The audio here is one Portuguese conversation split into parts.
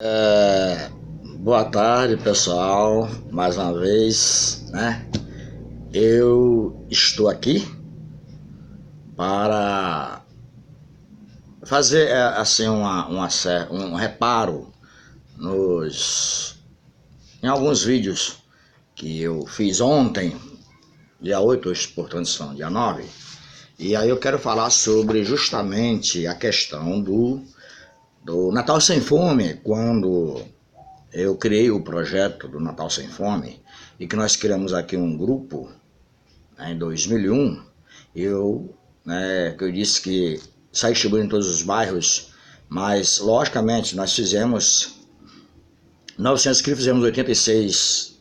É, Boa tarde, pessoal. Mais uma vez, né? Eu estou aqui para fazer assim um reparo em alguns vídeos que eu fiz ontem, dia 8, hoje, portanto são dia 9. E aí eu quero falar sobre justamente a questão do Natal Sem Fome, quando eu criei o projeto do Natal Sem Fome e que nós criamos aqui um grupo, né, em 2001. Que eu disse que sai distribuindo em todos os bairros, mas logicamente nós fizemos 900 quilos, fizemos 86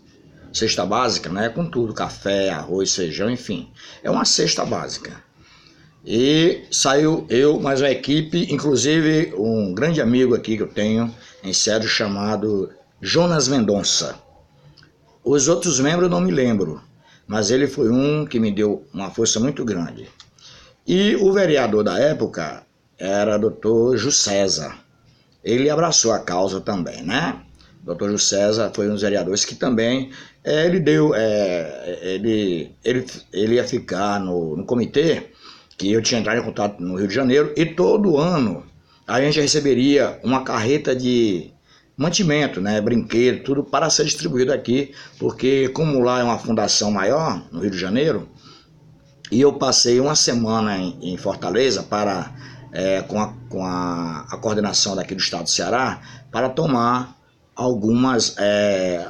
cesta básica, né, com tudo, café, arroz, feijão, enfim, é uma cesta básica. E saiu eu, mais uma equipe, inclusive um grande amigo aqui que eu tenho em sério chamado Jonas Mendonça. Os outros membros eu não me lembro, mas ele foi um que me deu uma força muito grande. E o vereador da época era Dr. Jus César. Ele abraçou a causa também, né? Dr. Jus César foi um dos vereadores que também ele ia ficar no comitê, que eu tinha entrado em contato no Rio de Janeiro, e todo ano a gente receberia uma carreta de mantimento, né, brinquedo, tudo para ser distribuído aqui, porque como lá é uma fundação maior no Rio de Janeiro, e eu passei uma semana em Fortaleza com a coordenação daqui do estado do Ceará para tomar algumas,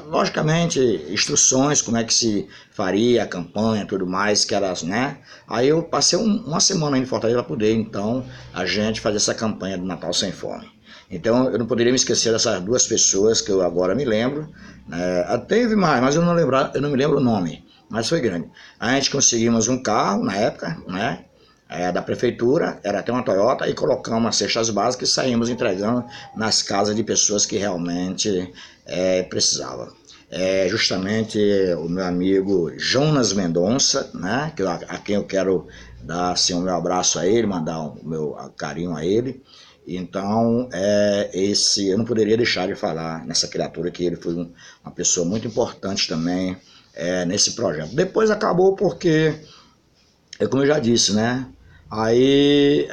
logicamente, instruções, como é que se faria a campanha e tudo mais, que era, né? Aí eu passei uma semana em Fortaleza para poder, então, a gente fazer essa campanha do Natal Sem Fome. Então, eu não poderia me esquecer dessas duas pessoas que eu agora me lembro, né? Teve mais, mas eu não me lembro o nome, mas foi grande. A gente conseguimos um carro na época, né? Da prefeitura, era até uma Toyota, e colocamos as cestas básicas e saímos entregando nas casas de pessoas que realmente precisavam. Justamente o meu amigo Jonas Mendonça, né, a quem eu quero dar assim, o meu abraço a ele, mandar o meu carinho a ele. Então, eu não poderia deixar de falar nessa criatura, que ele foi uma pessoa muito importante também nesse projeto. Depois acabou porque, como eu já disse, né? Aí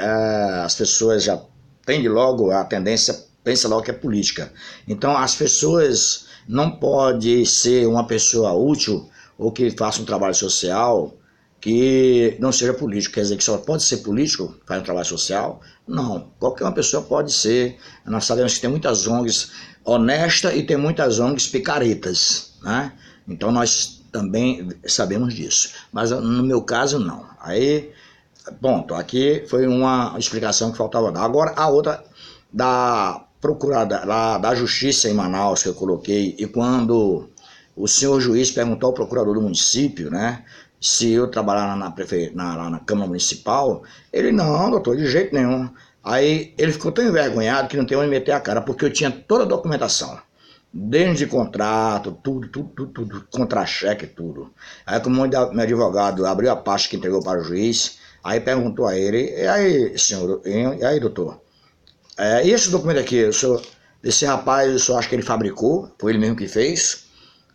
as pessoas já tendem logo a tendência, pensa logo que é política. Então as pessoas não pode ser uma pessoa útil ou que faça um trabalho social que não seja político. Quer dizer que só pode ser político, faz um trabalho social? Não, qualquer uma pessoa pode ser. Nós sabemos que tem muitas ONGs honestas e tem muitas ONGs picaretas, né? Então nós também sabemos disso, mas no meu caso não. Aí, ponto, aqui foi uma explicação que faltava dar. Agora a outra da procurada da Justiça em Manaus que eu coloquei, e quando o senhor juiz perguntou ao procurador do município, né, se eu trabalhar lá na Câmara Municipal, ele, não, doutor, de jeito nenhum. Aí ele ficou tão envergonhado que não tem onde meter a cara, porque eu tinha toda a documentação, desde contrato, tudo, contra-cheque, tudo. Aí como meu advogado abriu a pasta que entregou para o juiz, aí perguntou a ele, e aí, senhor, e aí, doutor, e esse documento aqui, esse rapaz, o senhor acha que ele fabricou? Foi ele mesmo que fez?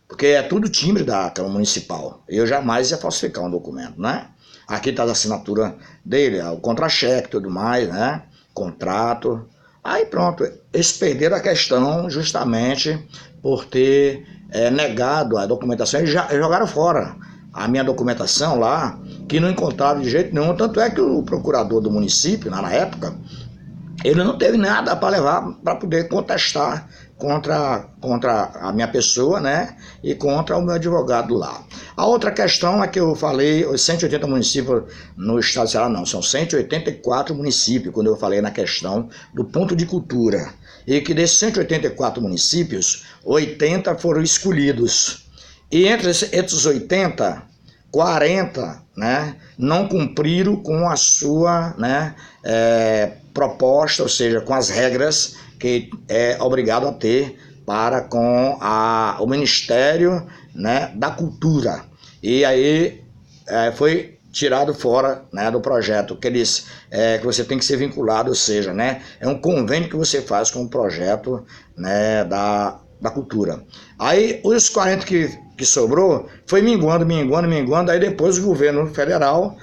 Porque é tudo timbre da Câmara Municipal. Eu jamais ia falsificar um documento, né? Aqui está a assinatura dele, o contra-cheque e tudo mais, né? Contrato. Aí pronto, eles perderam a questão justamente por ter negado a documentação e jogaram fora a minha documentação lá, que não encontraram de jeito nenhum. Tanto é que o procurador do município, na época, ele não teve nada para levar para poder contestar contra a minha pessoa, né, e contra o meu advogado lá. A outra questão é que eu falei, os 180 municípios no estado do Ceará, não, são 184 municípios, quando eu falei na questão do ponto de cultura, e que desses 184 municípios, 80 foram escolhidos, e entre esses 80, 40, né, não cumpriram com a sua, né, proposta, ou seja, com as regras que é obrigado a ter para com o Ministério, né, da Cultura. E aí foi tirado fora, né, do projeto, que que você tem que ser vinculado, ou seja, né, é um convênio que você faz com o projeto, né, da cultura. Aí os 40 que sobrou foi minguando, aí depois o governo federal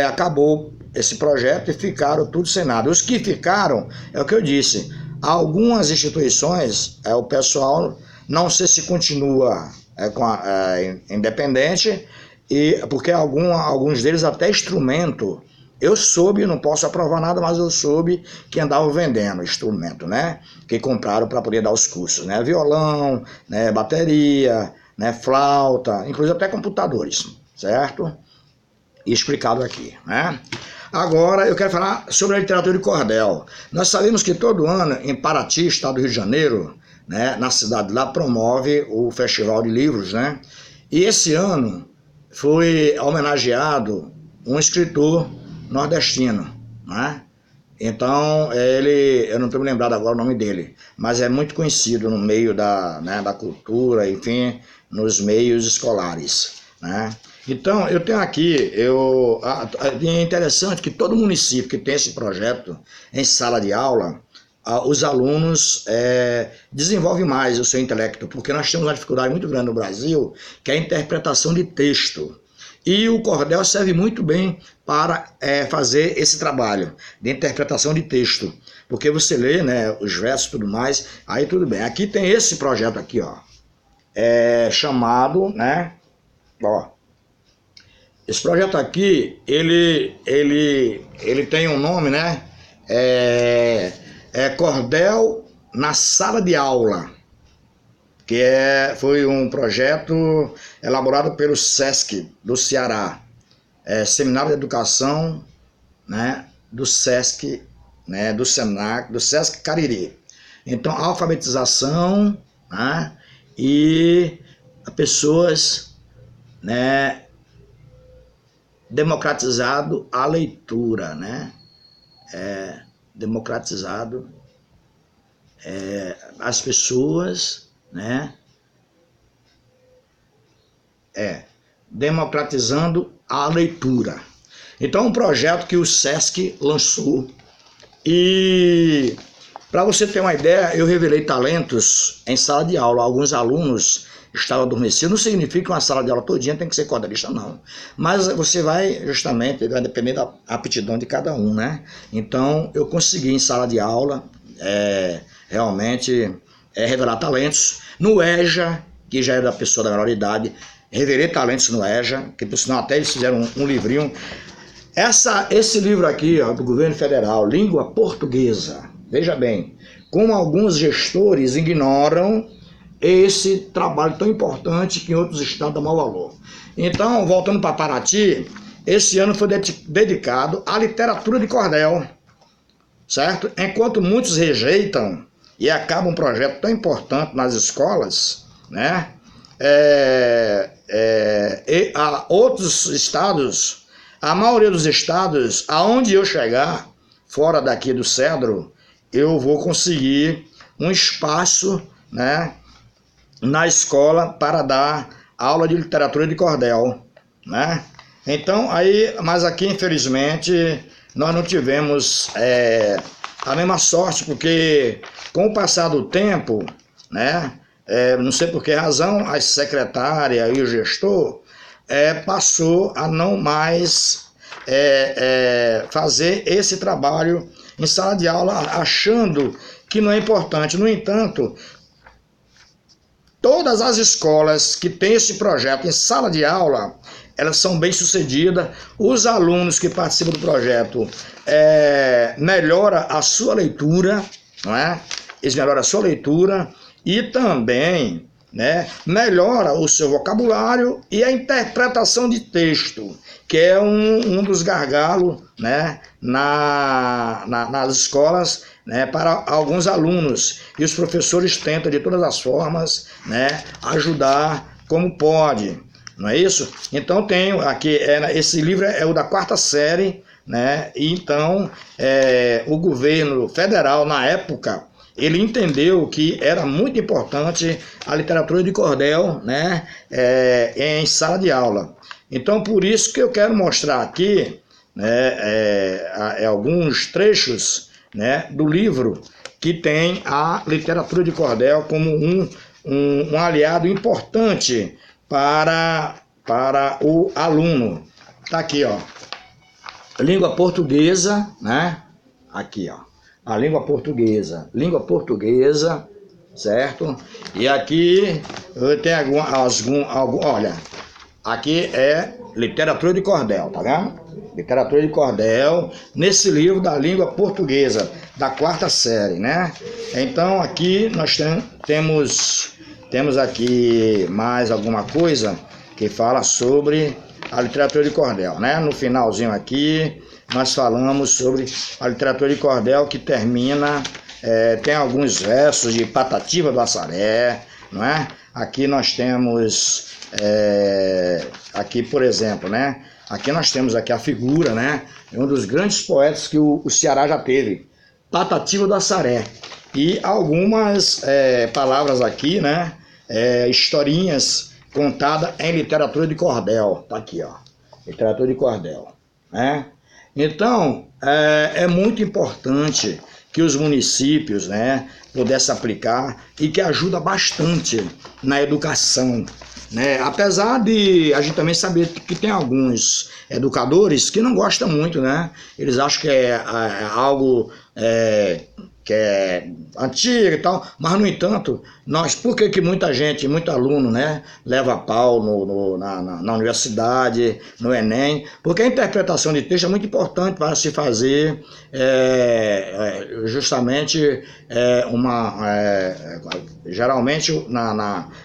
acabou esse projeto e ficaram tudo sem nada. Os que ficaram, é o que eu disse, algumas instituições, o pessoal, não sei se continua independente, porque alguns deles até instrumento, eu soube, não posso aprovar nada, mas eu soube que andavam vendendo instrumento, né? Que compraram para poder dar os cursos, né? Violão, né? Bateria, né? Flauta, inclusive até computadores, certo? E explicado aqui, né? Agora eu quero falar sobre a literatura de cordel. Nós sabemos que todo ano em Paraty, estado do Rio de Janeiro, né? Na cidade lá promove o Festival de Livros, né? E esse ano foi homenageado um escritor nordestino, né? Então, eu não estou me lembrado agora o nome dele, mas é muito conhecido no meio da cultura, enfim, nos meios escolares, né? Então, eu tenho aqui, é interessante que todo município que tem esse projeto em sala de aula, os alunos desenvolvem mais o seu intelecto, porque nós temos uma dificuldade muito grande no Brasil, que é a interpretação de texto. E o cordel serve muito bem para fazer esse trabalho de interpretação de texto, porque você lê, né, os versos e tudo mais, aí tudo bem. Aqui tem esse projeto aqui, ó, chamado, né, ó, esse projeto aqui, ele tem um nome, né, Cordel na Sala de Aula, que foi um projeto elaborado pelo SESC do Ceará, Seminário de Educação, né, do SESC, né, do SENAC, do SESC Cariri. Então, alfabetização, né, e pessoas, né, democratizado a leitura, né, democratizado as pessoas, né, democratizando a leitura. Então, um projeto que o SESC lançou, e para você ter uma ideia, eu revelei talentos em sala de aula. Alguns alunos estavam adormecidos. Não significa que uma sala de aula todinha tem que ser cordelista, não. Mas você vai depender da aptidão de cada um, né? Então, eu consegui em sala de aula, realmente, revelar talentos. No EJA, que já é da pessoa da menor idade, revelei talentos no EJA, que por sinal até eles fizeram um livrinho. Esse livro aqui, ó, do governo federal, Língua Portuguesa, veja bem, como alguns gestores ignoram esse trabalho tão importante que em outros estados dão mau valor. Então, voltando para Paraty, esse ano foi dedicado à literatura de cordel, certo? Enquanto muitos rejeitam e acabam um projeto tão importante nas escolas, né? E a outros estados, a maioria dos estados, aonde eu chegar, fora daqui do Cedro, eu vou conseguir um espaço, né, na escola para dar aula de literatura de cordel, né? Então, mas aqui, infelizmente, nós não tivemos a mesma sorte, porque com o passar do tempo, né, não sei por que razão, a secretária e o gestor passou a não mais fazer esse trabalho em sala de aula, achando que não é importante. No entanto, todas as escolas que têm esse projeto em sala de aula, elas são bem sucedidas. Os alunos que participam do projeto melhoram a sua leitura, não é? Eles melhoram a sua leitura e também, né, melhora o seu vocabulário e a interpretação de texto, que é um dos gargalos, né, nas escolas, né, para alguns alunos. E os professores tentam de todas as formas, né, ajudar como pode, não é isso? Então tenho aqui, esse livro é o da 4ª série, né, e então o governo federal, na época, ele entendeu que era muito importante a literatura de cordel, né, em sala de aula. Então, por isso que eu quero mostrar aqui, né, alguns trechos, né, do livro que tem a literatura de cordel como um aliado importante para o aluno. Tá aqui, ó. Língua portuguesa, né? Aqui, ó. A língua portuguesa, certo? E aqui tem olha, aqui é literatura de cordel, tá vendo? Literatura de cordel, nesse livro da língua portuguesa, da 4ª série, né? Então aqui nós temos aqui mais alguma coisa que fala sobre a literatura de cordel, né? No finalzinho aqui nós falamos sobre a literatura de cordel que termina, tem alguns versos de Patativa do Assaré, não é? Aqui nós temos, aqui por exemplo, né? Aqui nós temos aqui a figura, né? Um dos grandes poetas que o Ceará já teve, Patativa do Assaré. E algumas palavras aqui, né? Historinhas contadas em literatura de cordel. Tá aqui, ó. Literatura de cordel, né? Então, é muito importante que os municípios, né, pudessem aplicar e que ajuda bastante na educação, né? Apesar de a gente também saber que tem alguns educadores que não gostam muito, né? Eles acham que é algo que é antigo e tal, mas no entanto, por que muita gente, muito aluno, né, leva pau na universidade, no Enem? Porque a interpretação de texto é muito importante para se fazer justamente geralmente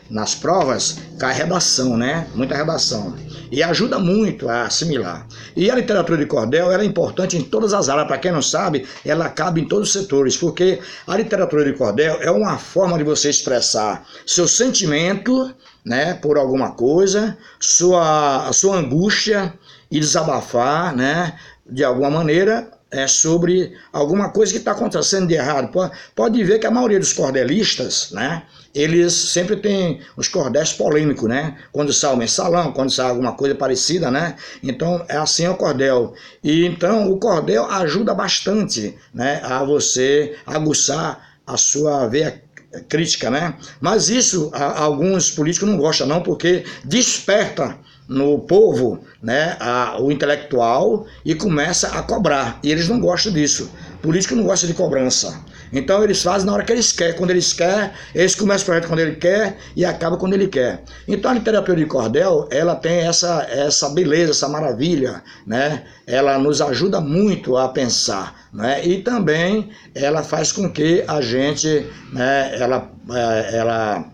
nas provas cai redação, né? Muita redação. E ajuda muito a assimilar. E a literatura de cordel ela é importante em todas as áreas. Para quem não sabe, ela cabe em todos os setores, porque a literatura de cordel é uma forma de você expressar seu sentimento, né, por alguma coisa, sua angústia e desabafar, né, de alguma maneira, sobre alguma coisa que está acontecendo de errado. Pode ver que a maioria dos cordelistas, né, eles sempre têm os cordéis polêmicos, né? Quando sai o mensalão, quando sai alguma coisa parecida, né? Então, é assim o cordel. E então, o cordel ajuda bastante, né, a você aguçar a sua veia crítica, né? Mas isso, alguns políticos não gostam não, porque desperta no povo, né, o intelectual e começa a cobrar. E eles não gostam disso. Político não gosta de cobrança. Então eles fazem na hora que eles querem. Quando eles querem, eles começam o projeto quando ele quer e acabam quando ele quer. Então a literatura de cordel, ela tem essa beleza, essa maravilha, né? Ela nos ajuda muito a pensar, né? E também ela faz com que a gente, né, ela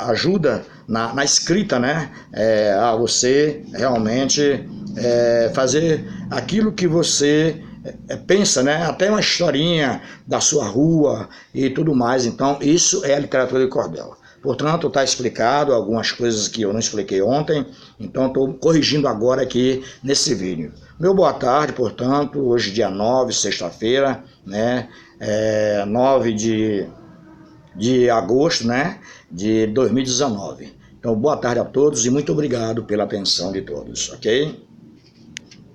ajuda na escrita, né? A você realmente fazer aquilo que você pensa, né? Até uma historinha da sua rua e tudo mais. Então, isso é a literatura de cordel. Portanto, está explicado algumas coisas que eu não expliquei ontem, então estou corrigindo agora aqui nesse vídeo. Meu boa tarde, portanto, hoje dia 9, sexta-feira, né? 9 de agosto, né? De 2019. Então, boa tarde a todos e muito obrigado pela atenção de todos, ok?